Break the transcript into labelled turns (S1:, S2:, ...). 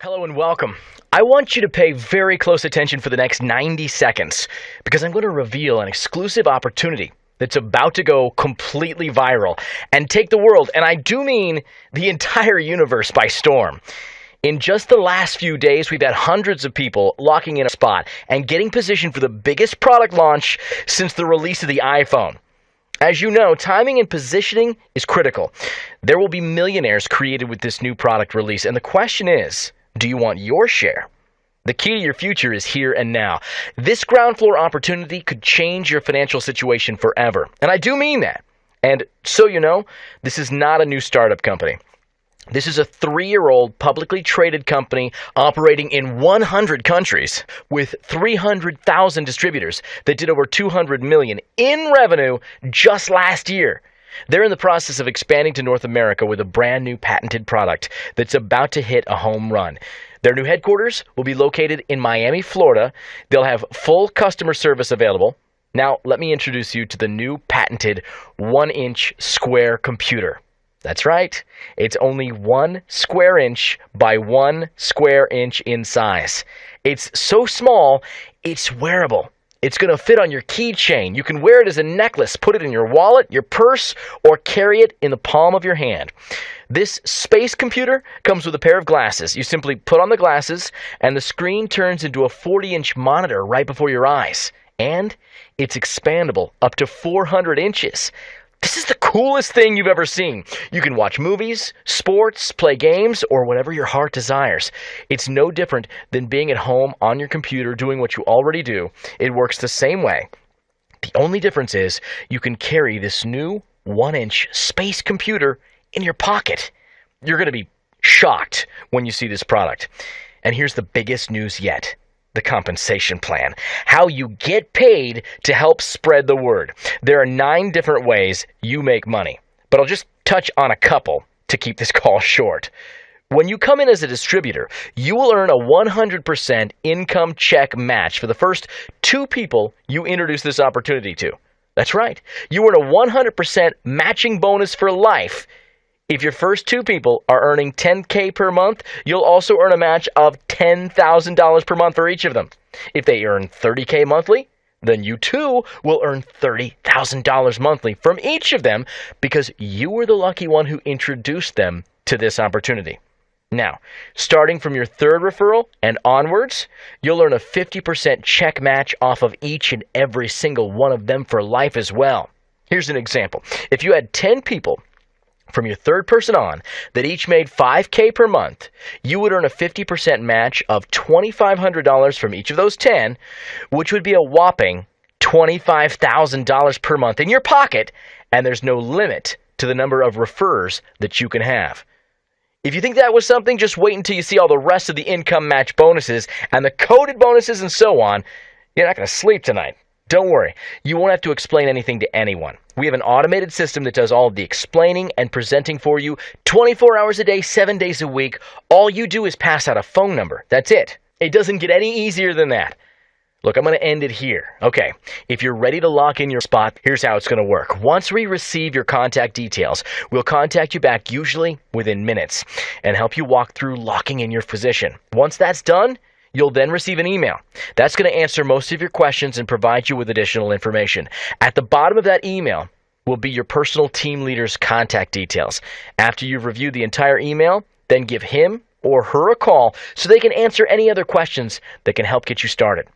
S1: Hello and welcome. I want you to pay very close attention for the next 90 seconds because I'm going to reveal an exclusive opportunity that's about to go completely viral and take the world, and I do mean the entire universe, by storm. In just the last few days, we've had hundreds of people locking in a spot and getting positioned for the biggest product launch since the release of the iPhone. As you know, timing and positioning is critical. There will be millionaires created with this new product release, and the question is, do you want your share? The key to your future is here and now. This ground floor opportunity could change your financial situation forever. And I do mean that. And so you know, this is not a new startup company. This is a 3-year-old publicly traded company operating in 100 countries with 300,000 distributors that did over $200 million in revenue just last year. They're in the process of expanding to North America with a brand new patented product that's about to hit a home run. Their new headquarters will be located in Miami, Florida. They'll have full customer service available. Now, let me introduce you to the new patented 1-inch square computer. That's right. It's only 1 square inch by 1 square inch in size. It's so small, it's wearable. It's going to fit on your keychain. You can wear it as a necklace, put it in your wallet, your purse, or carry it in the palm of your hand. This space computer comes with a pair of glasses. You simply put on the glasses, and the screen turns into a 40-inch monitor right before your eyes. And it's expandable up to 400 inches. This is the coolest thing you've ever seen. You can watch movies, sports, play games, or whatever your heart desires. It's no different than being at home on your computer doing what you already do. It works the same way. The only difference is you can carry this new 1-inch space computer in your pocket. You're going to be shocked when you see this product. And here's the biggest news yet. The compensation plan. How you get paid to help spread the word. There are 9 different ways you make money, but I'll just touch on a couple to keep this call short. When you come in as a distributor, you will earn a 100% income check match for the first 2 people you introduce this opportunity to. That's right. You earn a 100% matching bonus for life. If your first 2 people are earning $10,000 per month, you'll also earn a match of $10,000 per month for each of them. If they earn $30,000 monthly, then you too will earn $30,000 monthly from each of them because you were the lucky one who introduced them to this opportunity. Now, starting from your 3rd referral and onwards, you'll earn a 50% check match off of each and every single one of them for life as well. Here's an example. If you had 10 people from your 3rd person on that each made $5,000 per month, you would earn a 50% match of $2,500 from each of those 10, which would be a whopping $25,000 per month in your pocket, and there's no limit to the number of referrers that you can have. If you think that was something, just wait until you see all the rest of the income match bonuses and the coded bonuses and so on. You're not going to sleep tonight. Don't worry, you won't have to explain anything to anyone. We have an automated system that does all of the explaining and presenting for you 24 hours a day, 7 days a week. All you do is pass out a phone number. That's it. It doesn't get any easier than that. Look, I'm going to end it here. Okay, if you're ready to lock in your spot, here's how it's going to work. Once we receive your contact details, we'll contact you back usually within minutes and help you walk through locking in your position. Once that's done, you'll then receive an email. That's going to answer most of your questions and provide you with additional information. At the bottom of that email will be your personal team leader's contact details. After you've reviewed the entire email, then give him or her a call so they can answer any other questions that can help get you started.